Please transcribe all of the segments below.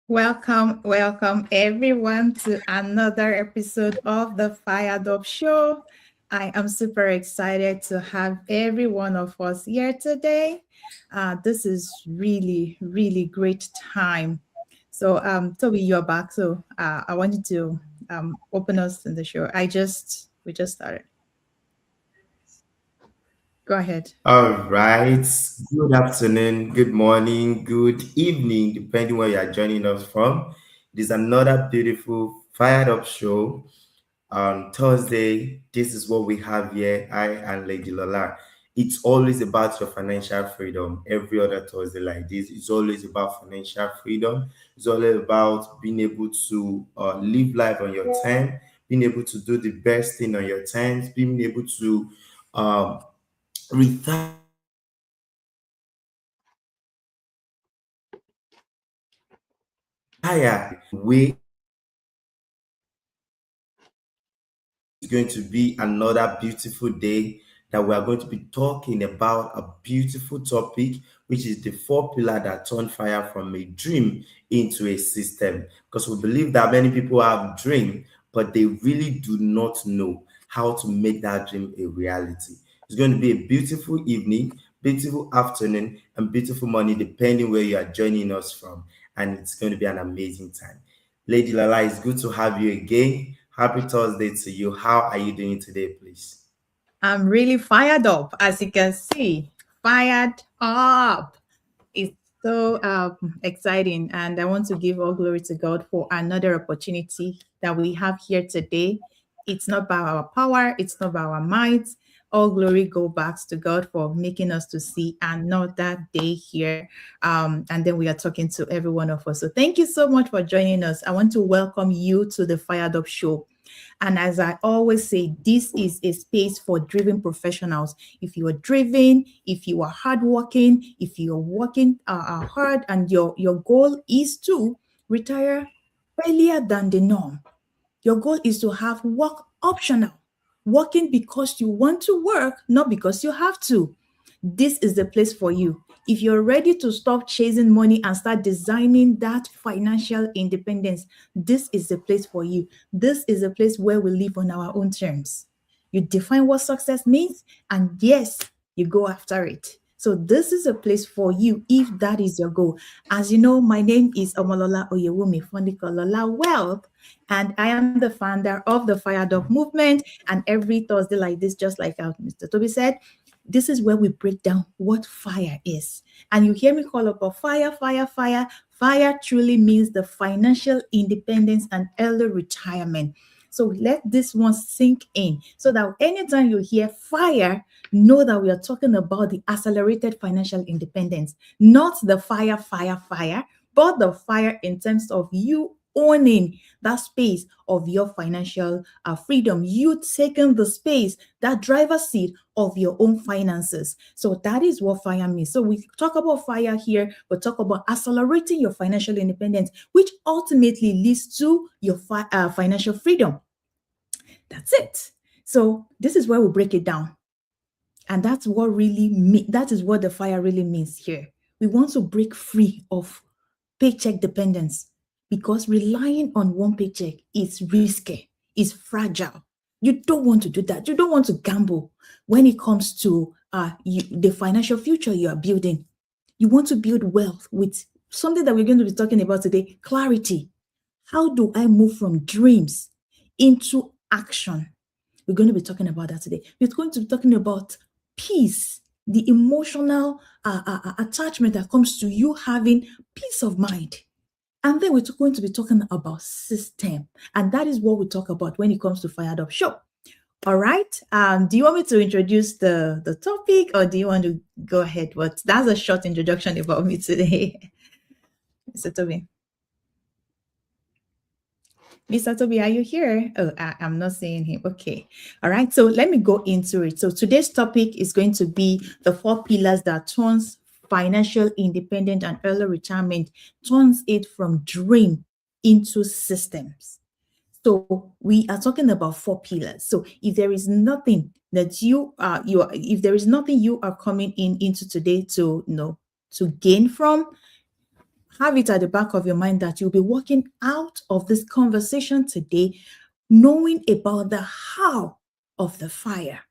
Welcome everyone to another episode of the Fired Up Show. I am super excited to have every one of us here today. This is really great time. So, Toby, you're back. So, I wanted to open us in the show. We just started. Go ahead. All right. Good afternoon, good morning, good evening, depending where you are joining us from. It is another beautiful fired up show on Thursday. This is what we have here. I and Lady Lola. It's always about your financial freedom. Every other Thursday like this, it's always about financial freedom. It's always about being able to live life on your time, being able to do the best thing on your terms, being able to um, retire way is going to be another beautiful day that we are going to be talking about a beautiful topic, which is the four pillar that turn fire from a dream into a system. Because we believe that many people have dream, but they really do not know how to make that dream a reality. It's going to be a beautiful evening, beautiful afternoon, and beautiful morning, depending where you are joining us from. And it's going to be an amazing time. Lady Lala, it's good to have you again. Happy Thursday to you. How are you doing today, please? I'm really fired up, as you can see. Fired up. It's so exciting, and I want to give all glory to God for another opportunity that we have here today. It's not by our power, it's not by our might. All glory go back to God for making us to see another day here. And then we are talking to every one of us. So thank you so much for joining us. I want to welcome you to the Fired Up Show. And as I always say, this is a space for driven professionals. If you are driven, if you are hardworking, if you are working hard, and your goal is to retire earlier than the norm. Your goal is to have work optional, working because you want to work, not because you have to. This is the place for you. If you're ready to stop chasing money and start designing that financial independence, this is the place for you. This is a place where we live on our own terms. You define what success means, and yes, you go after it. So this is a place for you if that is your goal. As you know, my name is Omolola Oyewumi Fondikolola Wealth, and I am the founder of the Fired Up movement. And every Thursday like this, just like Mr. Toby said, this is where we break down what fire is. And you hear me call up a fire, fire, fire. Fire truly means the financial independence and early retirement. So let this one sink in so that anytime you hear fire, know that we are talking about the accelerated financial independence, not the fire, fire, fire, but the fire in terms of you owning that space of your financial freedom, you taking the space, that driver's seat of your own finances. So that is what fire means. So we talk about fire here, we talk about accelerating your financial independence, which ultimately leads to your financial freedom. That's it. So this is where we break it down. And that is what the fire really means here. We want to break free of paycheck dependence because relying on one paycheck is risky, is fragile. You don't want to do that. You don't want to gamble when it comes to the financial future you are building. You want to build wealth with something that we're going to be talking about today, clarity. How do I move from dreams into action? We're going to be talking about that today. We're going to be talking about peace, the emotional attachment that comes to you having peace of mind. And then we're going to be talking about system. And that is what we talk about when it comes to Fired Up Show. All right. Do you want me to introduce the topic, or do you want to go ahead? That's a short introduction about me today. Mr. Toby. Mr. Toby, are you here? Oh, I'm not seeing him. Okay. All right. So let me go into it. So today's topic is going to be the four pillars that turns financial independence and early retirement, turns it from dream into systems. So we are talking about four pillars. So if there is nothing that if there is nothing you are coming into today to to gain from, have it at the back of your mind that you'll be walking out of this conversation today knowing about the how of the fire.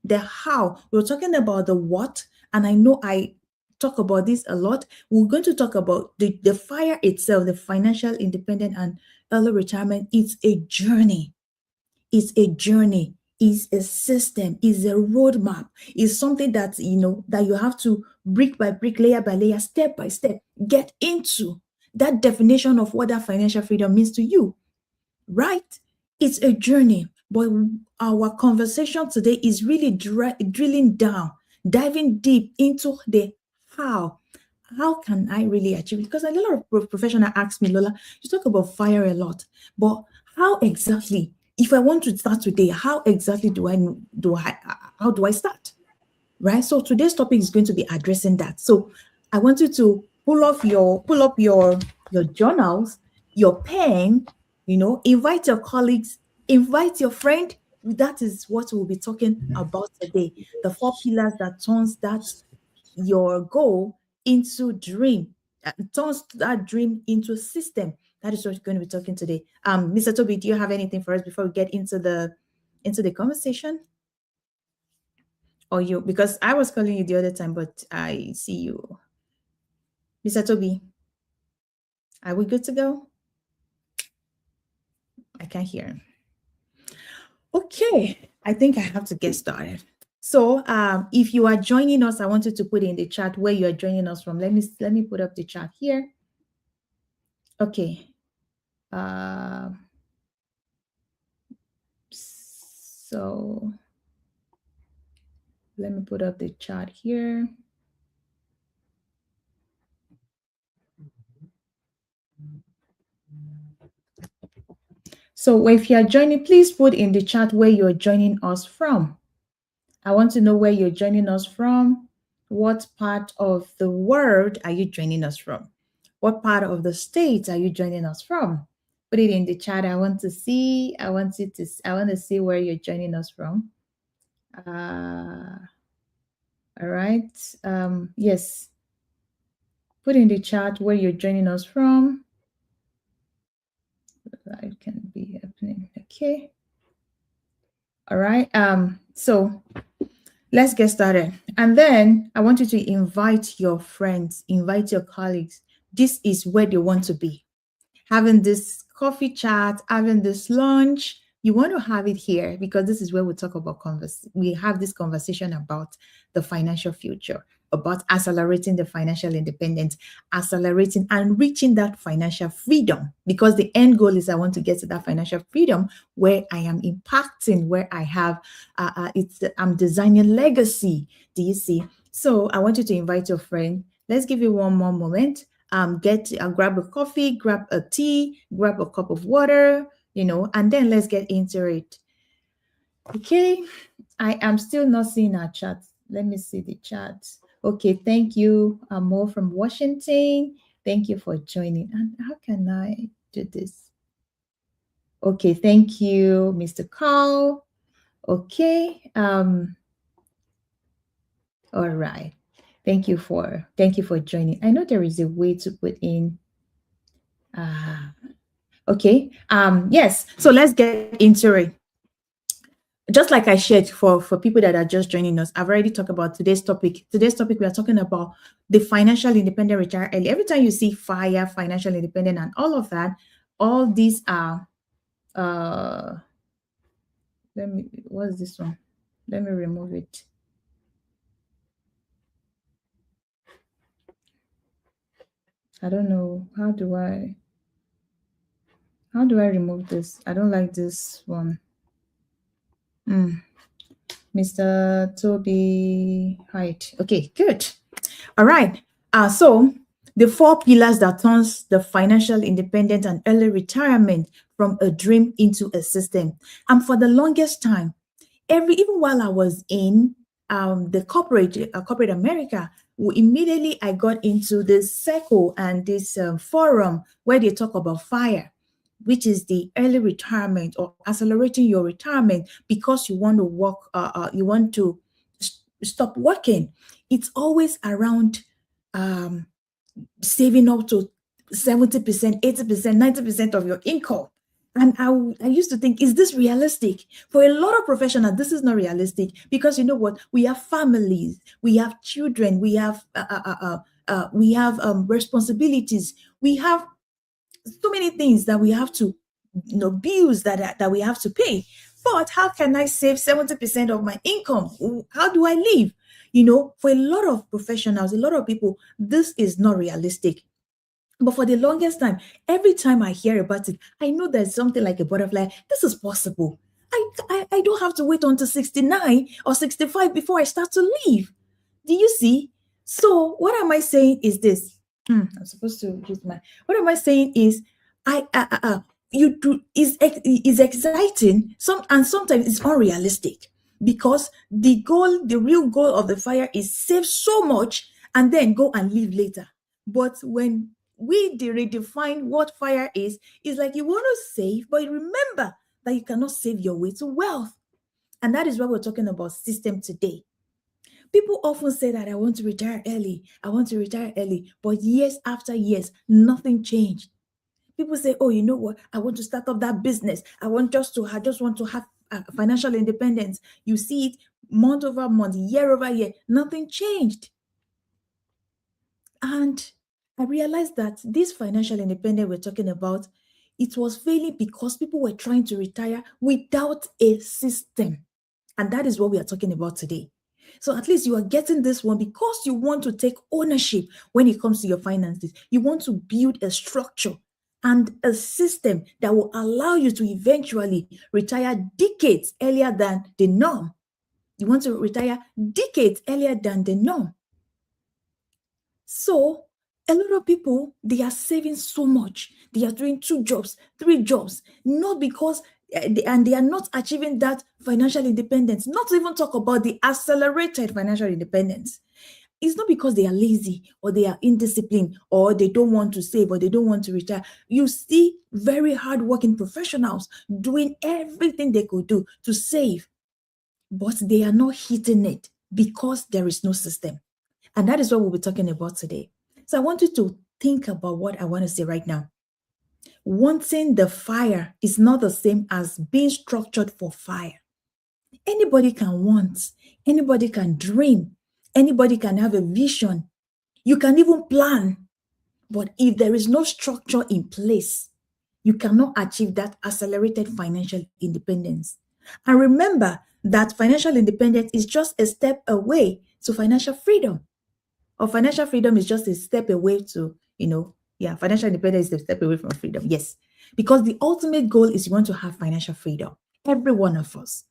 The how. We're talking about the what, and I know I talk about this a lot. We're going to talk about the fire itself, the financial independent and early retirement. It's a journey. It's a journey. Is a system, is a roadmap, is something that that you have to brick by brick, layer by layer, step by step get into that definition of what that financial freedom means to you, right? It's a journey, but our conversation today is really drilling down, diving deep into the how. How can I really achieve it? Because a lot of professionals ask me, Lola, you talk about fire a lot, but how exactly? If I want to start today, how exactly how do I start? Right? So today's topic is going to be addressing that. So I want you to pull up your journals, your pen, invite your colleagues, invite your friend. That is what we'll be talking about today. The four pillars that turns your goal into dream, turns that dream into a system. That is what we're going to be talking today. Mr. Toby, do you have anything for us before we get into the conversation? Or you, because I was calling you the other time, but I see you. Mr. Toby, are we good to go? I can't hear. Okay, I think I have to get started. So if you are joining us, I want you to put in the chat where you are joining us from. Let me put up the chat here. Okay. So let me put up the chat here. So if you are joining, please put in the chat where you're joining us from. I want to know where you're joining us from. What part of the world are you joining us from? What part of the state are you joining us from? Put it in the chat. I want to see. I want to see where you're joining us from. All right. Yes. Put in the chat where you're joining us from. It can be happening. Okay. All right. So let's get started. And then I want you to invite your friends, invite your colleagues. This is where they want to be. Having this coffee chat, having this lunch, you want to have it here because this is where we talk about we have this conversation about the financial future, about accelerating the financial independence, accelerating and reaching that financial freedom. Because the end goal is I want to get to that financial freedom where I am impacting, where I have I'm designing legacy. Do you see? So I want you to invite your friend. Let's give you one more moment. Grab a coffee, grab a tea, grab a cup of water, and then let's get into it. Okay, I am still not seeing our chat. Let me see the chat. Okay, thank you. More from Washington. Thank you for joining. And how can I do this? Okay, thank you, Mr. Carl. Okay. All right. Thank you for joining. I know there is a way to put in okay. Yes. So let's get into it. Just like I shared for people that are just joining us, I've already talked about today's topic. Today's topic, we are talking about the financial independent retire early. Every time you see FIRE, financial independent, and all of that, all these are what's this one? Let me remove it. I don't know. How do I remove this? I don't like this one. Mr. Toby Height. Okay, good. All right. So the four pillars that turns the financial independence and early retirement from a dream into a system. And for the longest time, even while I was in the corporate America, immediately I got into this circle and this forum where they talk about FIRE, which is the early retirement or accelerating your retirement because you want to work, you want to stop working. It's always around saving up to 70%, 80%, 90% of your income. And I used to think, is this realistic? For a lot of professionals, this is not realistic because you know what? We have families, we have children, we have responsibilities, we have so many things that we have to, bills that we have to pay. But how can I save 70% of my income? How do I live? For a lot of professionals, a lot of people, this is not realistic. But for the longest time, every time I hear about it, I know there's something like a butterfly. This is possible. I don't have to wait until 69 or 65 before I start to leave. Do you see? So what am I saying is this? I'm supposed to use my. What am I saying is, you do is exciting. Sometimes it's unrealistic because the real goal of the fire is save so much and then go and live later. But when we redefine what fire is like you want to save, but remember that you cannot save your way to wealth. And that is why we're talking about system today. People often say that I want to retire early. I want to retire early. But years after years, nothing changed. People say, oh, you know what? I want to start up that business. I just want to have financial independence. You see it month over month, year over year, nothing changed. And I realized that this financial independence we're talking about, it was failing because people were trying to retire without a system. And that is what we are talking about today. So at least you are getting this one because you want to take ownership when it comes to your finances. You want to build a structure and a system that will allow you to eventually retire decades earlier than the norm. You want to retire decades earlier than the norm. So a lot of people, they are saving so much. They are doing 2 jobs, 3 jobs, not because, and they are not achieving that financial independence. Not to even talk about the accelerated financial independence. It's not because they are lazy or they are indisciplined or they don't want to save or they don't want to retire. You see very hardworking professionals doing everything they could do to save, but they are not hitting it because there is no system. And that is what we'll be talking about today. So I want you to think about what I want to say right now. Wanting the fire is not the same as being structured for fire. Anybody can want, anybody can dream, anybody can have a vision. You can even plan. But if there is no structure in place, you cannot achieve that accelerated financial independence. And remember that financial independence is just a step away to financial freedom. Or financial freedom is just a step away to, financial independence is a step away from freedom. Yes. Because the ultimate goal is you want to have financial freedom. Every one of us.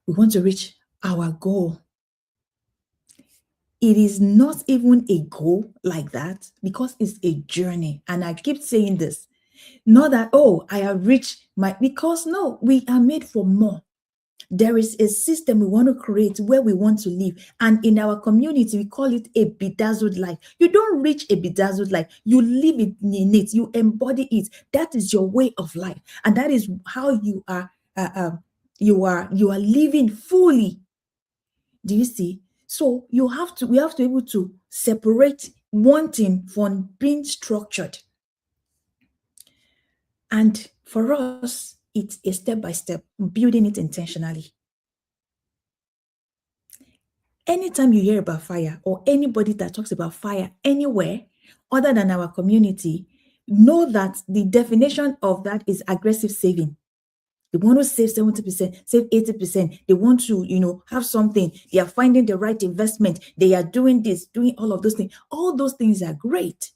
We want to reach our goal. It is not even a goal like that because it's a journey. And I keep saying this. Not that, oh, I have reached because no, we are made for more. There is a system we want to create where we want to live. And in our community, we call it a bedazzled life. You don't reach a bedazzled life. You live in it. You embody it. That is your way of life. And that is how you are living fully. Do you see? So we have to be able to separate wanting from being structured. And for us, it's a step by step, building it intentionally. Anytime you hear about fire or anybody that talks about fire anywhere other than our community, know that the definition of that is aggressive saving. They want to save 70%, save 80%. They want to, have something. They are finding the right investment. They are doing this, doing all of those things. All those things are great.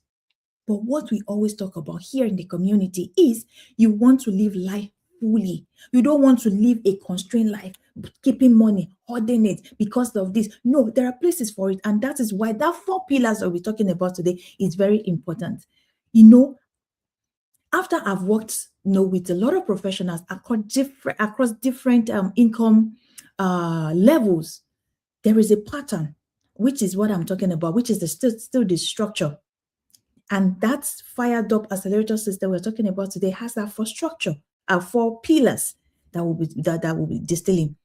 But what we always talk about here in the community is you want to live life fully. You don't want to live a constrained life, keeping money, hoarding it because of this. No, there are places for it. And that is why that 4 pillars that we're talking about today is very important. After I've worked, with a lot of professionals across different income levels, there is a pattern, which is what I'm talking about, which is still the structure. And that FIRE'D UP Accelerator System we're talking about today has that 4 structure, 4 pillars that will be distilling.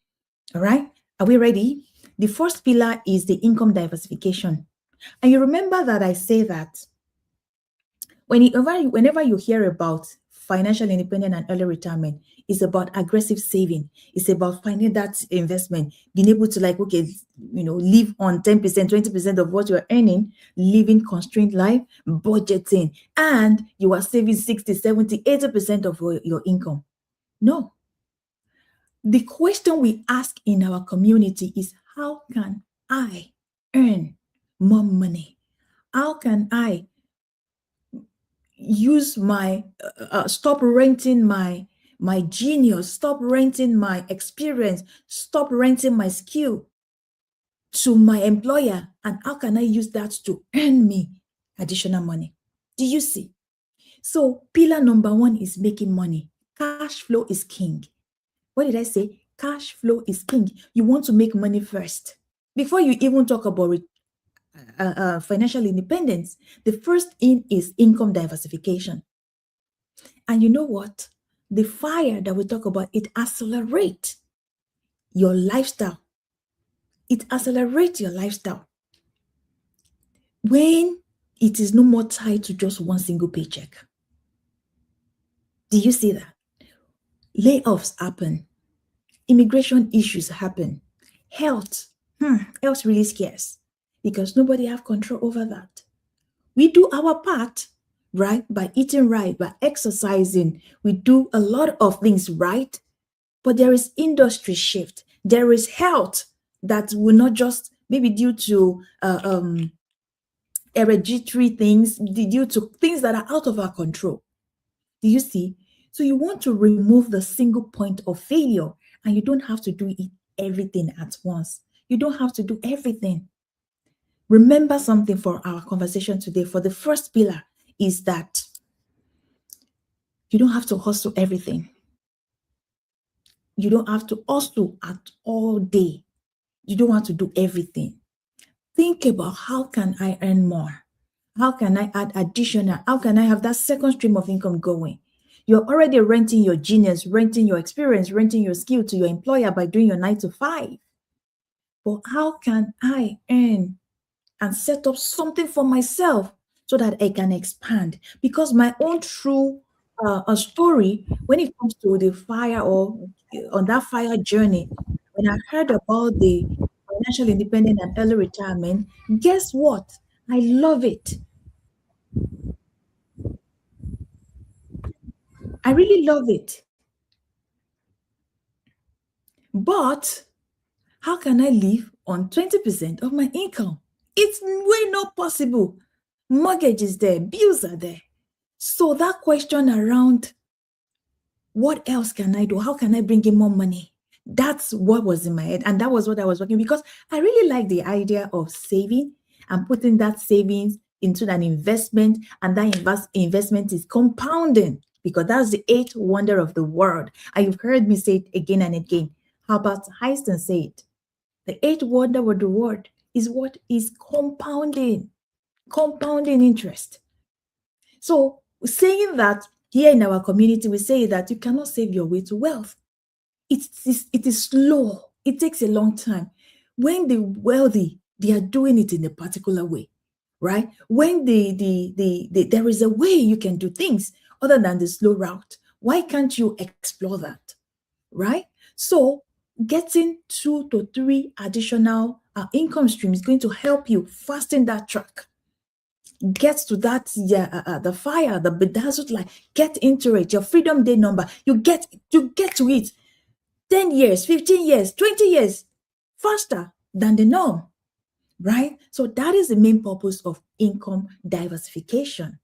All right, are we ready? The first pillar is the income diversification. And you remember that I say that Whenever you hear about financial independence and early retirement, it's about aggressive saving. It's about finding that investment, being able to like, okay, live on 10%, 20% of what you're earning, living constrained life, budgeting, and you are saving 60, 70, 80% of your income. No. The question we ask in our community is, how can I earn more money? How can I use my stop renting my genius, stop renting my experience, stop renting my skill to my employer, and how can I use that to earn me additional money? Do you see? So pillar number one is making money. Cash flow is king. What did I say? Cash flow is king. You want to make money first before you even talk about financial independence. The first in is income diversification. And you know what? The fire that we talk about, it accelerates your lifestyle. It accelerates your lifestyle when it is no more tied to just one single paycheck. Do you see that? Layoffs happen. Immigration issues happen. Health, health really scarce because nobody have control over that. We do our part, right? By eating right, by exercising. We do a lot of things right, but there is industry shift. There is health that will not just maybe due to hereditary things, due to things that are out of our control. Do you see? So you want to remove the single point of failure, and you don't have to do it everything at once. You don't have to do everything. Remember something for our conversation today. For the first pillar is that you don't have to hustle everything. You don't have to hustle at all day. You don't want to do everything. Think about, how can I earn more? How can I add additional? How can I have that second stream of income going? You're already renting your genius, renting your experience, renting your skill to your employer by doing your 9 to 5. But how can I earn and set up something for myself so that I can expand? Because my own true story, when it comes to the fire or on that fire journey, when I heard about the financial independence and early retirement, guess what? I love it. I really love it. But how can I live on 20% of my income? It's way not possible. Mortgage is there, bills are there. So that question around, what else can I do? How can I bring in more money? That's what was in my head. And that was what I was working, because I really like the idea of saving and putting that savings into an investment. And that investment is compounding, because that's the eighth wonder of the world. And you've heard me say it again and again. How about Einstein say it? The eighth wonder of the world is what is compounding interest. So saying that here in our community, we say that you cannot save your way to wealth. It is slow. It takes a long time. When the wealthy, they are doing it in a particular way, right? When there is a way you can do things other than the slow route. Why can't you explore that, right? So getting 2 to 3 additional income streams is going to help you fasten that track. Get to that, the fire, the bedazzled light. Get into it. Your freedom day number. You get to it 10 years, 15 years, 20 years faster than the norm, right? So that is the main purpose of income diversification.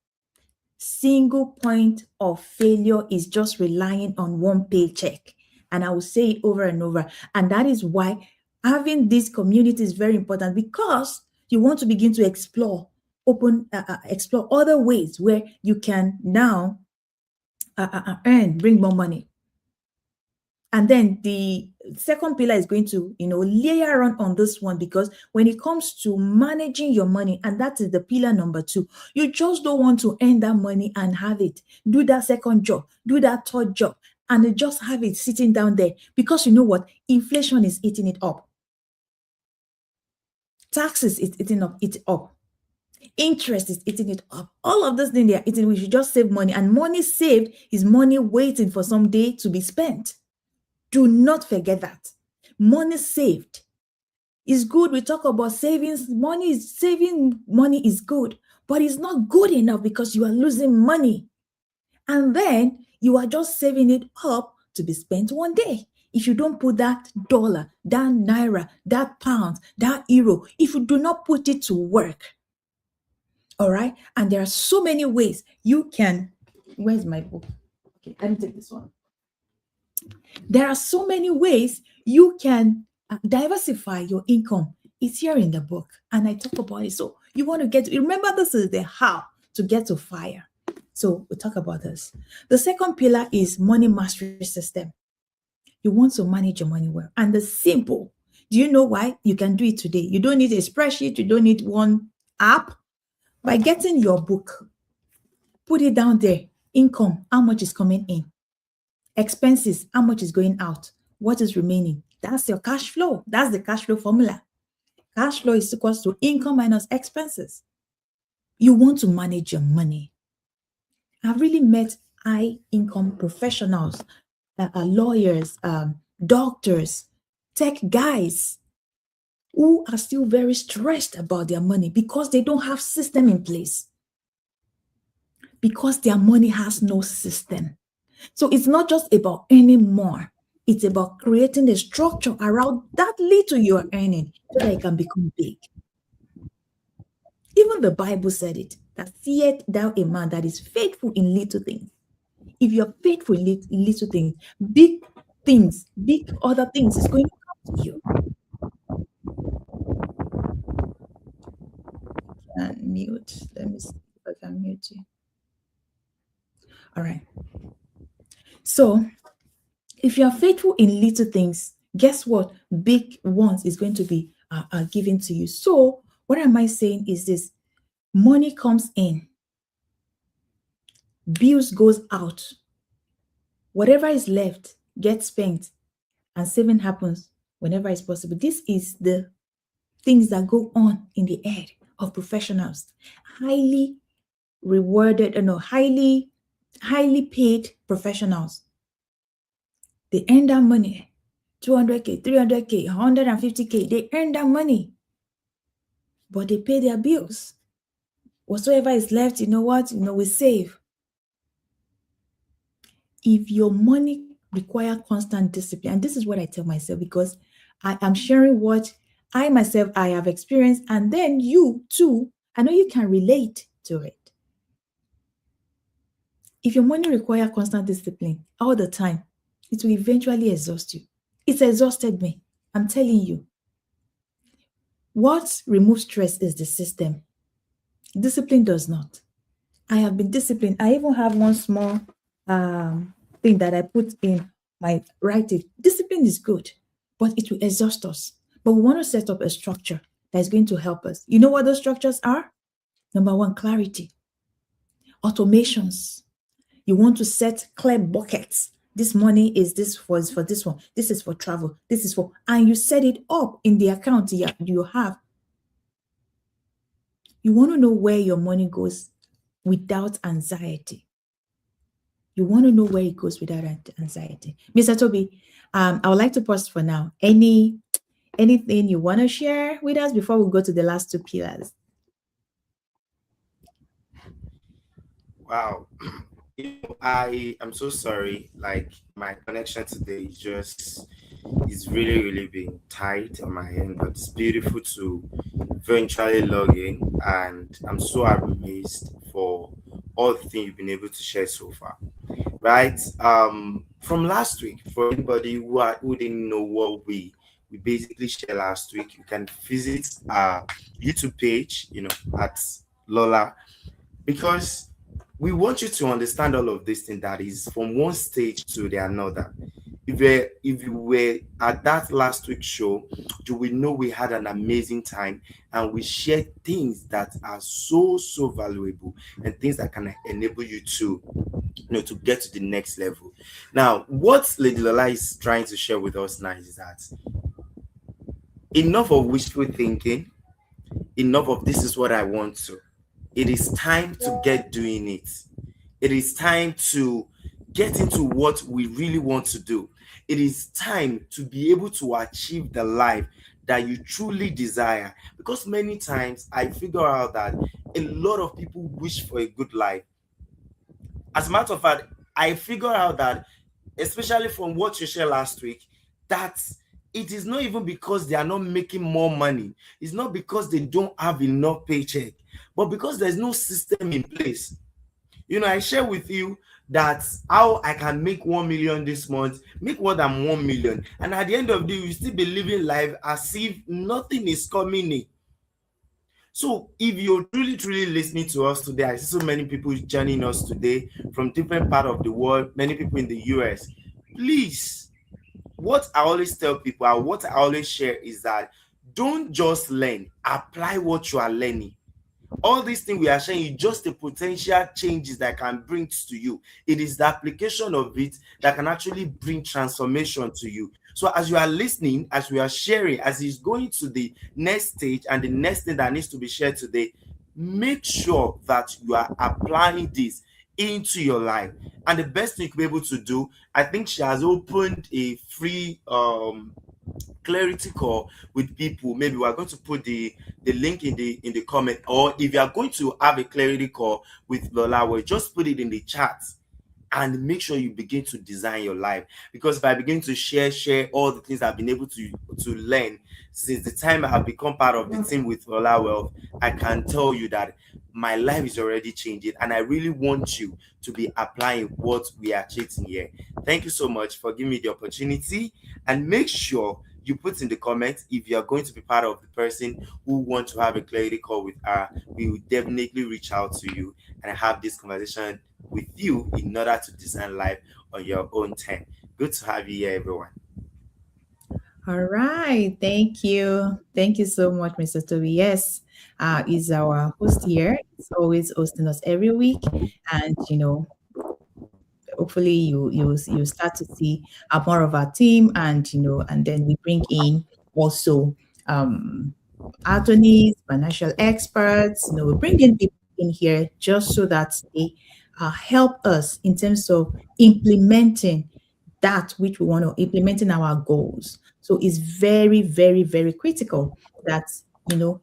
Single point of failure is just relying on one paycheck. And I will say it over and over. And that is why having this community is very important, because you want to begin to explore other ways where you can now bring more money. And then the second pillar is going to, layer on this one, because when it comes to managing your money, and that is the pillar number 2, you just don't want to earn that money and have it. Do that second job, do that third job, and just have it sitting down there, because you know what? Inflation is eating it up. Taxes is eating it up. Interest is eating it up. All of this thing they are eating, we should just save money. And money saved is money waiting for some day to be spent. Do not forget that. Money saved is good. We talk about savings. Saving money is good, but it's not good enough because you are losing money. And then you are just saving it up to be spent one day. If you don't put that dollar, that naira, that pound, that euro, if you do not put it to work, all right? And there are so many ways you can. Where's my book? Okay, let me take this one. There are so many ways you can diversify your income. It's here in the book, and I talk about it. So you want to remember, this is the how to get to fire. So we'll talk about this. The second pillar is money mastery system. You want to manage your money well. And the simple, do you know why? You can do it today. You don't need a spreadsheet. You don't need one app. By getting your book, put it down there. Income, how much is coming in? Expenses, how much is going out? What is remaining? That's your cash flow. That's the cash flow formula. Cash flow is equal to income minus expenses. You want to manage your money. I've really met high income professionals, lawyers, doctors, tech guys who are still very stressed about their money because they don't have system in place. Because their money has no system. So it's not just about earning more. It's about creating a structure around that little you are earning so that it can become big. Even the Bible said it, that seest thou a man that is faithful in little things. If you're faithful in little things, big other things is going to come to you. And mute. Let me see if I can mute you. All right. So if you are faithful in little things, guess what? Big ones is going to be given to you. So what am I saying is this: money comes in, bills goes out, whatever is left gets spent, and saving happens whenever it's possible. This is the things that go on in the head of professionals, highly rewarded, highly paid professionals. They earn that money, 200K, 300K, 150K. They earn that money, but they pay their bills. Whatsoever is left, you know what? We save. If your money require constant discipline, and this is what I tell myself, because I am sharing what I myself I have experienced, and then you too, I know you can relate to it. If your money require constant discipline all the time, it will eventually exhaust you. It's exhausted me. I'm telling you. What removes stress is the system. Discipline does not. I have been disciplined. I even have one small thing that I put in my writing. Discipline is good, but it will exhaust us. But we want to set up a structure that is going to help us. You know what those structures are? Number one, clarity. Automations. You want to set clear buckets. This money is this for this one. This is for travel. This is for, and you set it up in the account you have. You want to know where your money goes without anxiety. You want to know where it goes without anxiety. Mr. Toby, I would like to pause for now. Anything you want to share with us before we go to the last two pillars? Wow. I am so sorry. Like, my connection today is really, really being tight on my end, but it's beautiful to eventually log in, and I'm so amazed for all the things you've been able to share so far. Right? From last week, for anybody who didn't know what we basically shared last week, you can visit our YouTube page, at Lola, because we want you to understand all of this thing that is from one stage to the another. If you were at that last week's show, you will know we had an amazing time, and we shared things that are so valuable, and things that can enable you to to get to the next level. Now, what Lady Lola is trying to share with us now is that enough of wishful thinking, enough of this is what I want to. It is time to get doing it. It is time to get into what we really want to do. It is time to be able to achieve the life that you truly desire. Because many times I figure out that a lot of people wish for a good life. As a matter of fact, I figure out that, especially from what you shared last week, that it is not even because they are not making more money. It's not because they don't have enough paycheck, but because there's no system in place. I share with you that how I can make 1 million this month, make more than 1 million, and at the end of the day, you still be living life as if nothing is coming in. So if you're truly, truly listening to us today, I see so many people joining us today from different part of the world, many people in the US. Please, what I always tell people and what I always share is that don't just learn, apply what you are learning. All these things we are sharing is just the potential changes that can bring to you. It is the application of it that can actually bring transformation to you. So as you are listening, as we are sharing, as it's going to the next stage and the next thing that needs to be shared today, make sure that you are applying this into your life. And the best thing you could be able to do, I think she has opened a free clarity call with people. Maybe we're going to put the link in the comment, or if you are going to have a clarity call with Lola, well, just put it in the chat and make sure you begin to design your life. Because if I begin to share all the things I've been able to learn since the time I have become part of the team with Lola Wealth, I can tell you that my life is already changing, and I really want you to be applying what we are chasing here. Thank you so much for giving me the opportunity, and make sure you put in the comments if you are going to be part of the person who want to have a clarity call with her. We will definitely reach out to you and have this conversation with you in order to design life on your own time. Good to have you here, everyone. All right. Thank you. Thank you so much, Mr. Toby. Yes, is our host here. He's always hosting us every week. And, hopefully you start to see more of our team, and and then we bring in also um attorneys, financial experts. We bring in people in here just so that they help us in terms of implementing that which we want to implementing our goals. So it's very, very, very critical that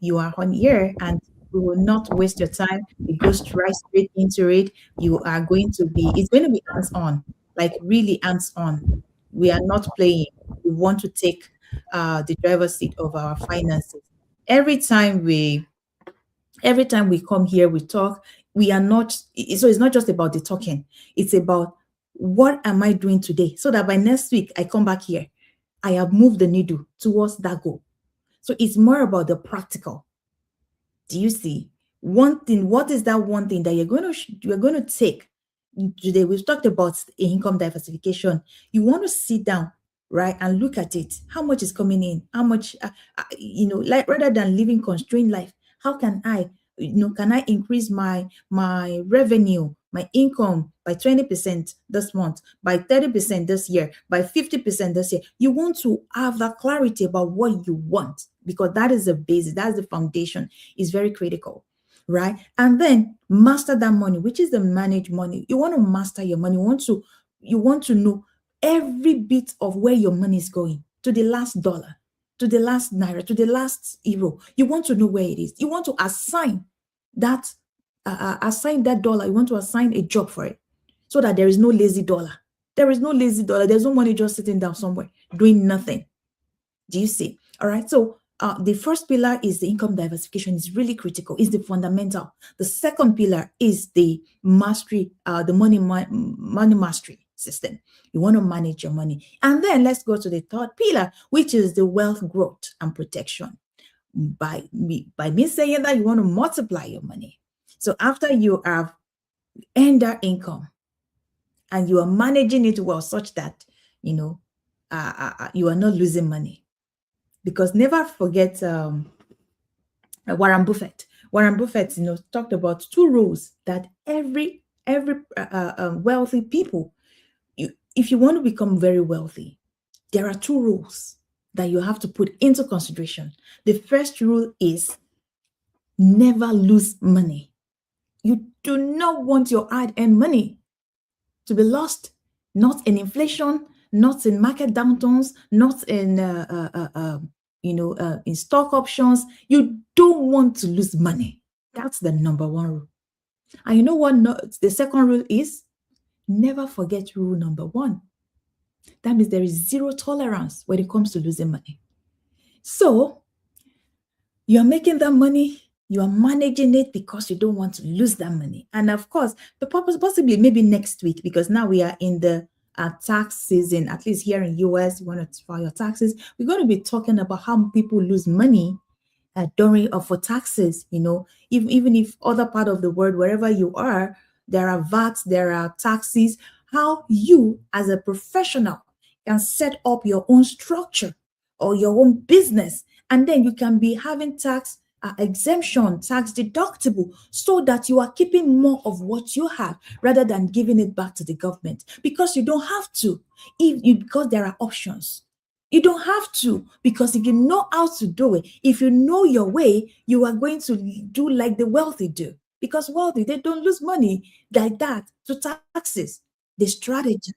you are on here, and we will not waste your time. We go straight into it. It's going to be hands on, like really hands on. We are not playing. We want to take the driver's seat of our finances. Every time we every time we come here, we talk. We are not, so it's not just about the talking, it's about what am I doing today, so that by next week I come back here, I have moved the needle towards that goal. So it's more about the practical. Do you see? One thing, what is that one thing that you're going to take today? We've talked about income diversification. You want to sit down, right, and look at it. How much is coming in? How much, like, rather than living constrained life, how can can I increase my revenue, my income by 20% this month, by 30% this year, by 50% this year? You want to have that clarity about what you want, because that is the basis, that's the foundation. Is very critical, right? And then master that money, which is the managed money. You want to master your money. You want to know every bit of where your money is going, to the last dollar, to the last naira, to the last euro. You want to know where it is. You want to that assign that dollar. You want to assign a job for it, so that there is no lazy dollar. There is no lazy dollar. There's no money just sitting down somewhere doing nothing. Do you see? All right. So the first pillar is the income diversification. Is really critical. Is the fundamental. The second pillar is the mastery, the money mastery system. You want to manage your money. And then let's go to the third pillar, which is the wealth growth and protection. By me saying that, you want to multiply your money. So after you have earned that income and you are managing it well, such that you are not losing money. Because never forget Warren Buffett. Warren Buffett, talked about two rules that every wealthy people, if you want to become very wealthy, there are two rules that you have to put into consideration. The first rule is never lose money. You do not want your hard-earned money to be lost, not in inflation, not in market downturns, not in in stock options. You don't want to lose money. That's the number one rule. And you know what? The second rule is never forget rule number one. That means there is zero tolerance when it comes to losing money. So you're making that money, you are managing it because you don't want to lose that money. And of course, the purpose possibly maybe next week, because now we are in the tax season, at least here in US, you want to file your taxes. We're going to be talking about how people lose money during for taxes. Even if other part of the world, wherever you are, there are VATs, there are taxes. How you as a professional can set up your own structure or your own business, and then you can be having tax exemption, tax deductible, so that you are keeping more of what you have rather than giving it back to the government, because you don't have to, because there are options. You don't have to, because if you know how to do it, if you know your way, you are going to do like the wealthy do. Because wealthy, they don't lose money like that to taxes. They strategize.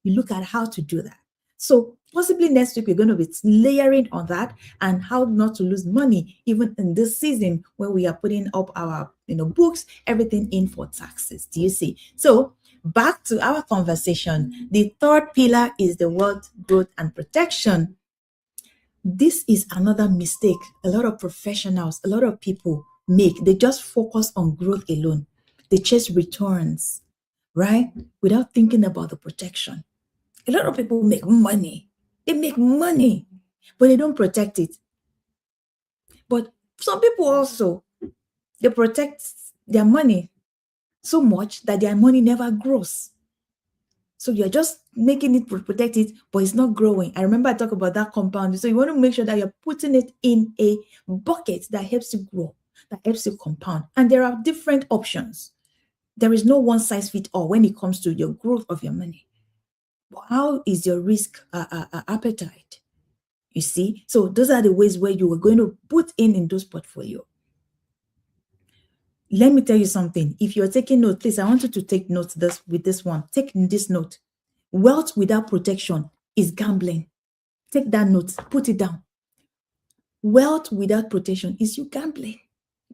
You look at how to do that. So possibly next week, we're going to be layering on that and how not to lose money, even in this season when we are putting up our books, everything in for taxes. Do you see? So back to our conversation. The third pillar is the wealth, growth, and protection. This is another mistake a lot of professionals, a lot of people make. They just focus on growth alone. They chase returns, right? Without thinking about the protection. A lot of people make money. They make money, but they don't protect it. But some people also, they protect their money so much that their money never grows. So you're just making it protect it, but it's not growing. I remember I talked about that compound. So you want to make sure that you're putting it in a bucket that helps you grow, that helps you compound. And there are different options. There is no one size fits all when it comes to your growth of your money. But how is your risk appetite? You see? So those are the ways where you are going to put in those portfolio. Let me tell you something. If you're taking note, please, I want you to take note with this one. Take this note. Wealth without protection is gambling. Take that note, put it down. Wealth without protection is you gambling.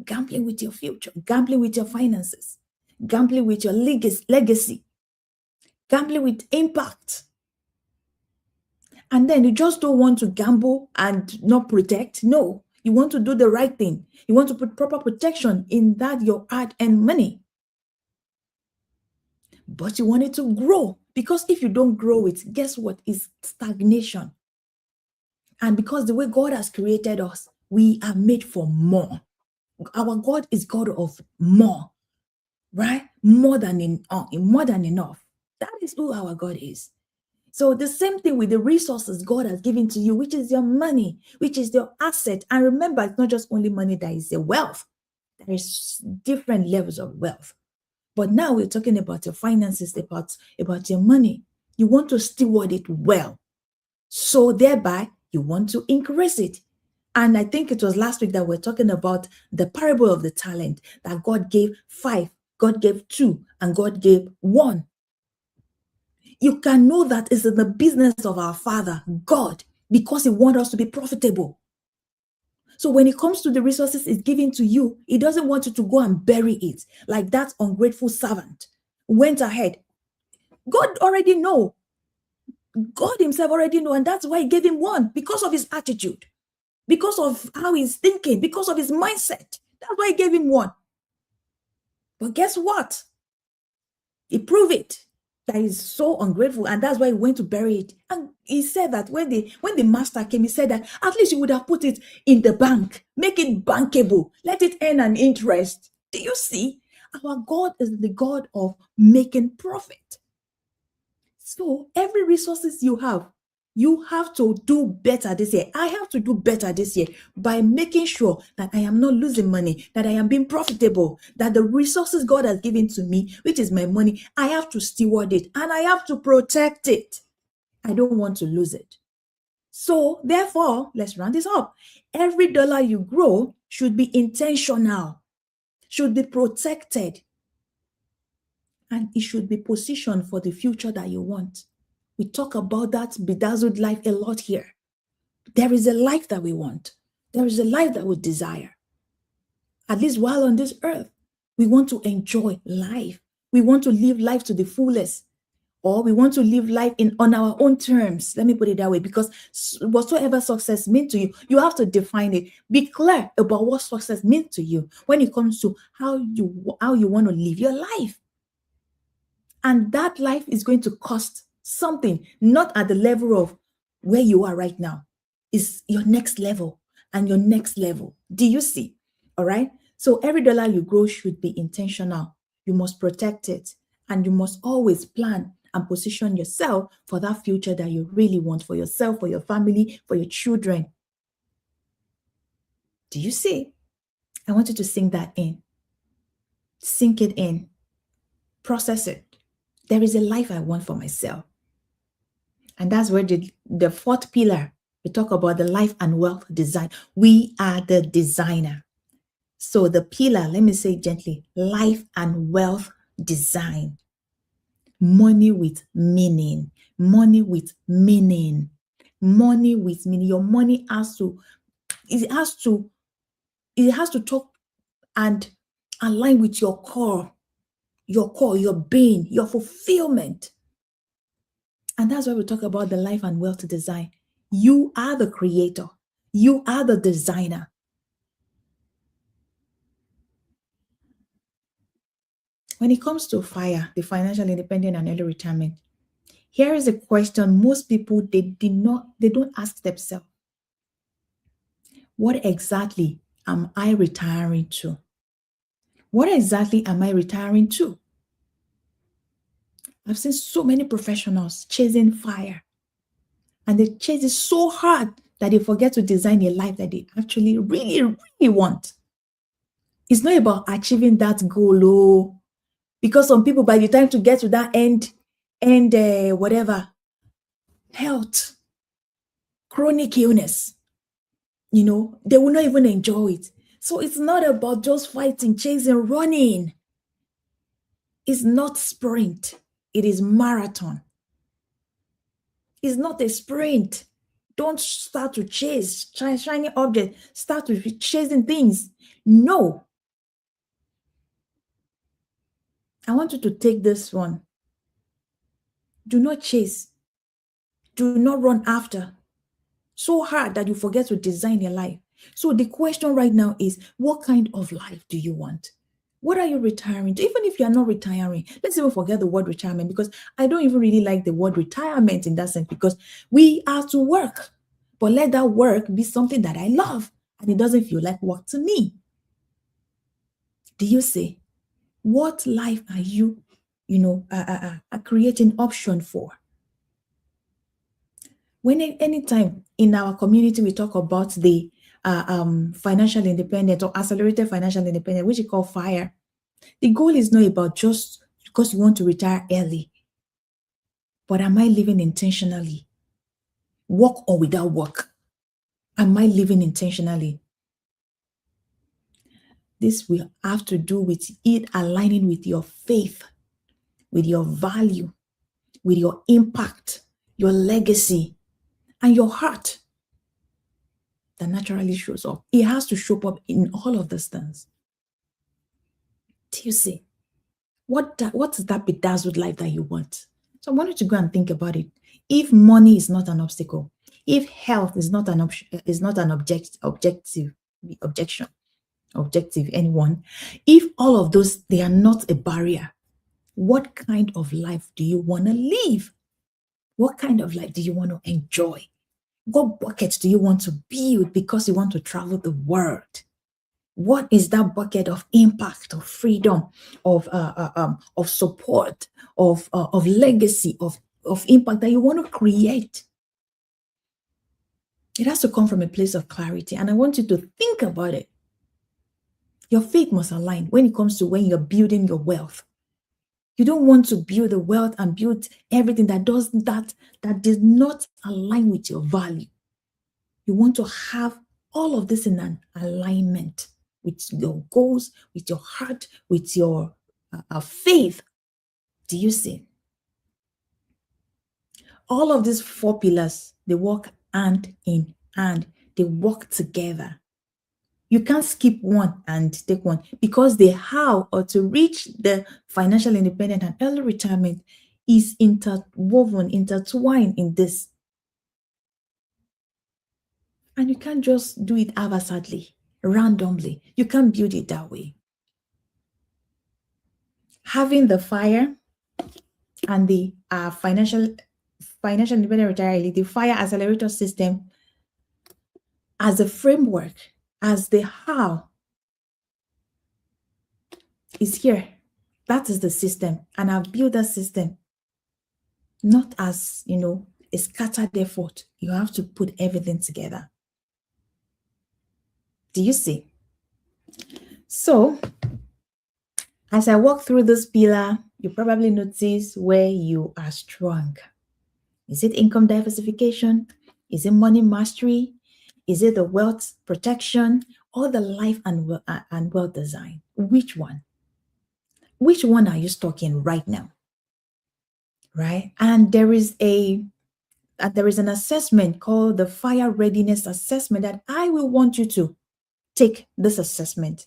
Gambling with your future, gambling with your finances, gambling with your legacy, gambling with impact. And then you just don't want to gamble and not protect. No, you want to do the right thing. You want to put proper protection in that your hard-earned money. But you want it to grow, because if you don't grow it, guess what? It's stagnation. And because the way God has created us, we are made for more. Our God is God of more, right? More than enough. That is who our God is. So the same thing with the resources God has given to you, which is your money, which is your asset. And remember, it's not just only money that is the wealth. There is different levels of wealth. But now we're talking about your finances, about your money. You want to steward it well. So thereby, you want to increase it. And I think it was last week that we're talking about the parable of the talent, that God gave 5, God gave 2, and God gave 1. You can know that it's in the business of our Father, God, because He wants us to be profitable. So when it comes to the resources He's giving to you, He doesn't want you to go and bury it like that ungrateful servant went ahead. God already know. God Himself already know, and that's why He gave him 1, because of his attitude, because of how he's thinking, because of his mindset. That's why He gave him 1. But guess what? He proved it. That is so ungrateful, and that's why He went to bury it. And He said that when the master came, He said that at least you would have put it in the bank, make it bankable, let it earn an interest. Do you see? Our God is the God of making profit. So every resources you have to do better this year. I have to do better this year by making sure that I am not losing money, that I am being profitable, that the resources God has given to me, which is my money, I have to steward it and I have to protect it. I don't want to lose it. So therefore, let's round this up. Every dollar you grow should be intentional, should be protected, and it should be positioned for the future that you want. We talk about that bedazzled life a lot here. There is a life that we want. There is a life that we desire. At least while on this earth, we want to enjoy life. We want to live life to the fullest, or we want to live life on our own terms. Let me put it that way, because whatsoever success means to you, you have to define it. Be clear about what success means to you when it comes to how you want to live your life. And that life is going to cost something, not at the level of where you are right now. It's your next level and your next level. Do you see? All right. So every dollar you grow should be intentional. You must protect it, and you must always plan and position yourself for that future that you really want for yourself, for your family, for your children. Do you see? I want you to sink that in. Sink it in. Process it. There is a life I want for myself. And that's where the fourth pillar, we talk about the life and wealth design. We are the designer. So the pillar, let me say it gently, life and wealth design. Money with meaning. Money with meaning. Money with meaning. Your money has to talk and align with your core, your being, your fulfillment. And that's why we talk about the life and wealth design. You are the creator. You are the designer. When it comes to FIRE, the financial independence and early retirement, here is a question most people they don't ask themselves. What exactly am I retiring to? What exactly am I retiring to? I've seen so many professionals chasing FIRE, and they chase it so hard that they forget to design a life that they actually really, really want. It's not about achieving that goal, oh, because some people, by the time to get to that end, whatever, health, chronic illness, they will not even enjoy it. So it's not about just fighting, chasing, running. It's not sprint. It is marathon. It's not a sprint. Don't start to chase shiny objects. Start with chasing things. No. I want you to take this one. Do not chase. Do not run after so hard that you forget to design your life. So the question right now is, what kind of life do you want? What are you retiring to? Even if you're not retiring, let's even forget the word retirement, because I don't even really like the word retirement in that sense, because we are to work. But let that work be something that I love, and it doesn't feel like work to me. Do you see? What life are you, creating option for? Anytime in our community we talk about the financial independence or accelerated financial independence, which we call FIRE, the goal is not about just because you want to retire early, but am I living intentionally? Work or without work? Am I living intentionally? This will have to do with it aligning with your faith, with your value, with your impact, your legacy, and your heart that naturally shows up. It has to show up in all of these things. Do you see? What is that bedazzled life that you want? So I want you to go and think about it. If money is not an obstacle, if health is not an option, is not an objective, anyone, if all of those, they are not a barrier, what kind of life do you want to live? What kind of life do you want to enjoy? What bucket do you want to build because you want to travel the world? What is that bucket of impact, of freedom, of support, of legacy, of impact that you want to create? It has to come from a place of clarity, and I want you to think about it. Your faith must align when it comes to when you're building your wealth. You don't want to build the wealth and build everything that does that not align with your value. You want to have all of this in an alignment with your goals, with your heart, with your faith. Do you see? All of these four pillars, they work hand in hand. They work together. You can't skip one and take one, because the how or to reach the financial independence and early retirement is interwoven, intertwined in this. And you can't just do it haphazardly, randomly. You can't build it that way. Having the FIRE and the financial independent retirement, the FIRE Accelerator System, as a framework, as the how, is here. That is the system. And I've built that system not as, a scattered effort. You have to put everything together. Do you see? So, as I walk through this pillar, you probably notice where you are strong. Is it income diversification? Is it money mastery? Is it the wealth protection or the life and wealth design? Which one? Which one are you stuck in right now? Right? And there is an assessment called the Fire Readiness Assessment that I will want you to take this assessment.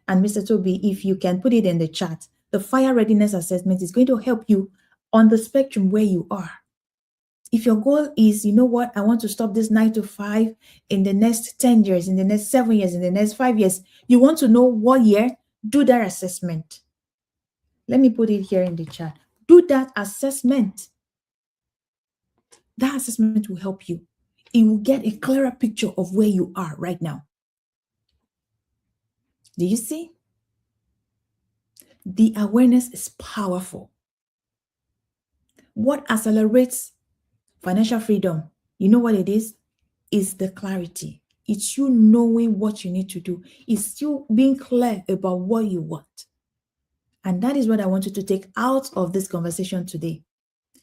And Mr. Toby, if you can put it in the chat, the Fire Readiness Assessment is going to help you on the spectrum where you are. If your goal is, you know what, I want to stop this 9 to 5 in the next 10 years, in the next 7 years, in the next 5 years, you want to know what year, do that assessment. Let me put it here in the chat. Do that assessment. That assessment will help you. It will get a clearer picture of where you are right now. Do you see? The awareness is powerful. What accelerates financial freedom, you know what it is? Is the clarity. It's you knowing what you need to do. It's you being clear about what you want. And that is what I want you to take out of this conversation today.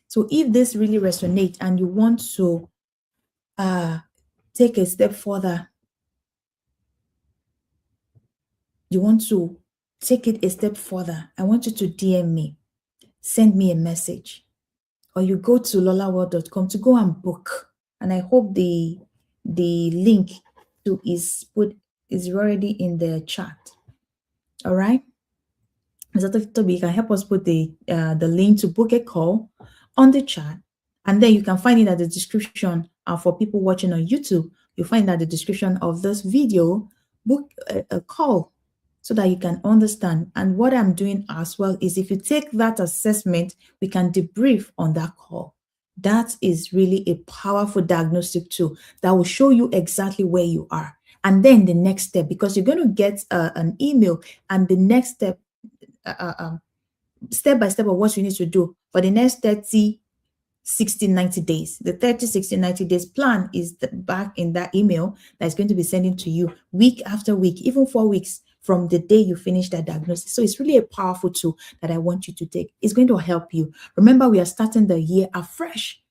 So if this really resonates and you want to take a step further, you want to take it a step further, I want you to DM me, send me a message, or you go to lolaworld.com to go and book. And I hope the link to is already in the chat. All right. Mr. Toby, you can help us put the link to book a call on the chat, and then you can find it at the description. For people watching on YouTube, you'll find at the description of this video, book a call so that you can understand. And what I'm doing as well is, if you take that assessment, we can debrief on that call. That is really a powerful diagnostic tool that will show you exactly where you are. And then the next step, because you're going to get an email, and the next step, step by step of what you need to do for the next 30, 60, 90 days. The 30, 60, 90 days plan is back in that email that's going to be sending to you week after week, even 4 weeks from the day you finish that diagnosis. So it's really a powerful tool that I want you to take. It's going to help you. Remember, we are starting the year afresh.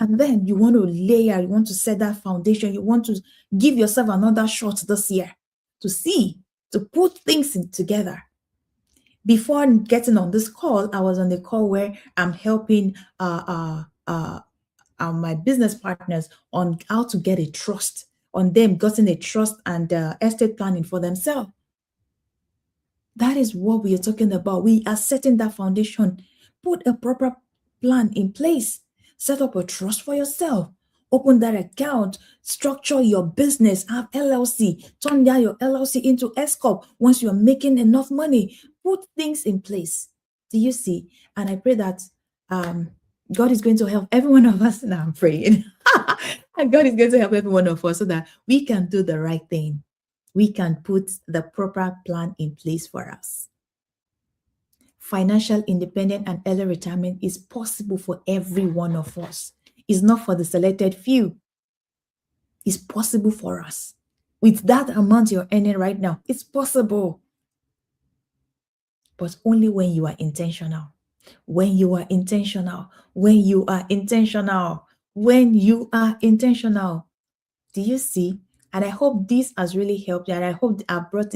And then you want to layer, you want to set that foundation. You want to give yourself another shot this year to put things together. Before getting on this call, I was on the call where I'm helping my business partners on how to get a trust, on them getting a trust and estate planning for themselves. That is what we are talking about. We are setting that foundation. Put a proper plan in place. Set up a trust for yourself. Open that account. Structure your business. Have LLC. Turn down your LLC into S Corp once you're making enough money. Put things in place. Do you see? And I pray that God is going to help every one of us. Now I'm praying. And God is going to help every one of us so that we can do the right thing. We can put the proper plan in place for us. Financial independence and early retirement is possible for every one of us. It's not for the selected few. It's possible for us. With that amount you're earning right now, it's possible. But only when you are intentional. When you are intentional. When you are intentional. When you are intentional. Do you see? And I hope this has really helped you. And I hope I brought,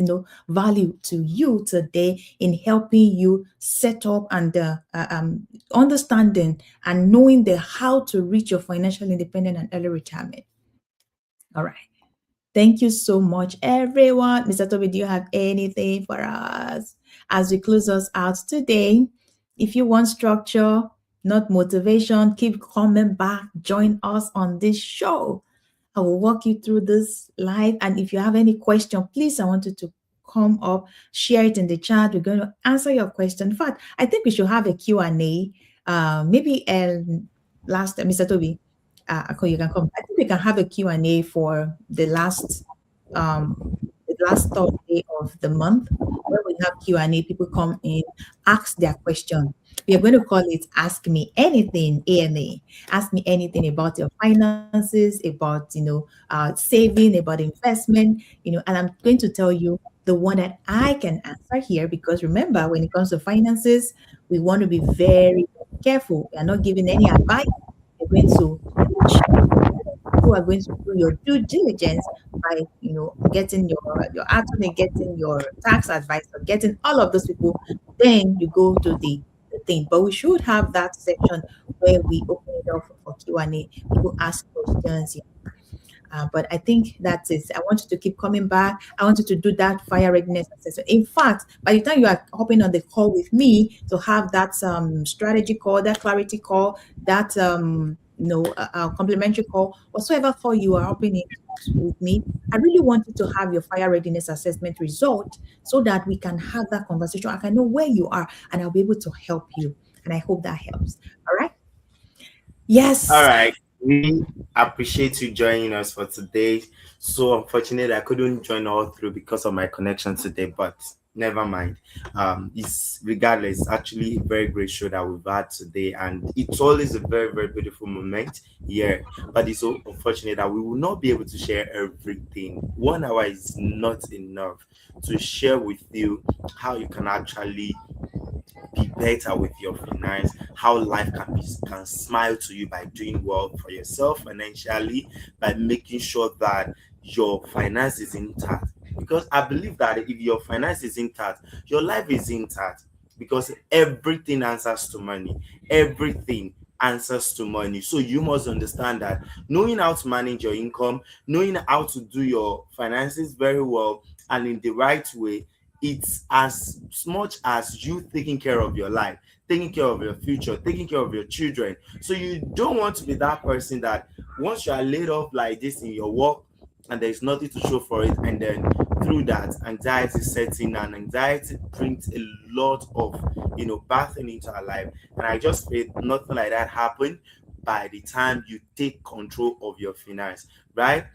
value to you today in helping you set up and understanding and knowing the how to reach your financial independence and early retirement. All right. Thank you so much, everyone. Mr. Toby, do you have anything for us as we close us out today? If you want structure, not motivation, keep coming back. Join us on this show. I will walk you through this live. And if you have any question, please, I want you to come up, share it in the chat. We're going to answer your question. In fact, I think we should have a Q&A. Maybe last, Mr. Toby, okay, you can come. I think we can have a Q&A for um, the last Thursday of the month, where we have Q&A. People come in, ask their question. We are going to call it Ask Me Anything, ANA. Ask me anything about your finances, about, saving, about investment, and I'm going to tell you the one that I can answer here, because remember, when it comes to finances, we want to be very careful. We are not giving any advice. We're going to teach you are going to do your due diligence by, getting your attorney, getting your tax advisor, getting all of those people. Then you go to the thing. But we should have that section where we open it up for Q&A. People ask questions. But I think that's it. I want you to keep coming back. I want you to do that fire readiness assessment. In fact, by the time you are hopping on the call with me to have that strategy call, that clarity call, that complimentary call, whatsoever call you are hopping in with me, I really want you to have your fire readiness assessment result so that we can have that conversation. I can know where you are and I'll be able to help you. And I hope that helps. All right. All Yes. right. We appreciate you joining us for today. So unfortunately, I couldn't join all through because of my connection today, but never mind. It's regardless, actually a very great show that we've had today, and it's always a very, very beautiful moment here. But it's so unfortunate that we will not be able to share everything. 1 hour is not enough to share with you how you can actually be better with your finance, how life can smile to you by doing well for yourself financially, by making sure that your finance is intact. Because I believe that if your finance is intact, your life is intact, because everything answers to money. Everything answers to money. So you must understand that knowing how to manage your income, knowing how to do your finances very well and in the right way, it's as much as you taking care of your life, taking care of your future, taking care of your children. So you don't want to be that person that once you are laid off like this in your work and there's nothing to show for it, and then through that anxiety sets in, and anxiety brings a lot of bad thing into our life. And I just feel nothing like that happen by the time you take control of your finance, right?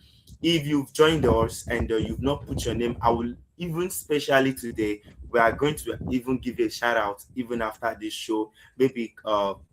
If you've joined us and you've not put your name, I will even specially today, we are going to even give you a shout out even after this show. Maybe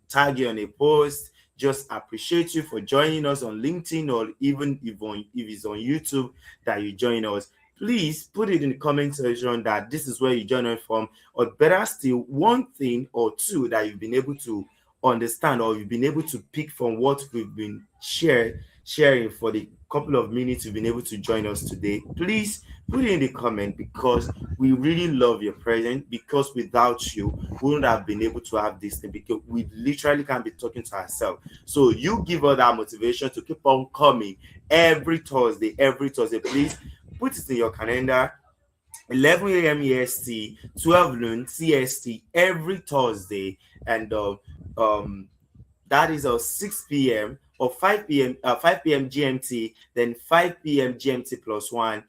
tag you on a post. Just appreciate you for joining us on LinkedIn, or even if it's on YouTube that you join us. Please put it in the comment section that this is where you join us from, or better still, one thing or two that you've been able to understand or you've been able to pick from what we've been sharing for the couple of minutes you've been able to join us today. Please put it in the comment, because we really love your presence, because without you we wouldn't have been able to have this thing, because we literally can't be talking to ourselves. So you give us that motivation to keep on coming every Thursday. Please put it in your calendar. 11 a.m. EST, 12 noon CST every Thursday, and that is 6 p.m. or 5 p.m. GMT, then 5 p.m. GMT plus one.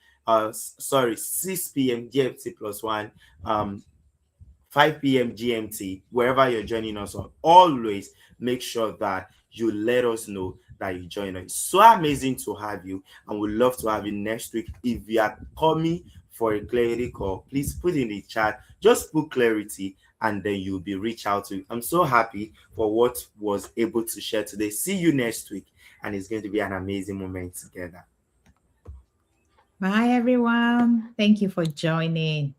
6 p.m. GMT plus one. 5 p.m. GMT, wherever you're joining us on. Always make sure that you let us know that you join us. It's so amazing to have you, and we'd love to have you next week. If you are coming for a clarity call, please put in the chat, just put clarity, and then you'll be reached out to. I'm so happy for what was able to share today. See you next week, and it's going to be an amazing moment together. Bye, everyone. Thank you for joining.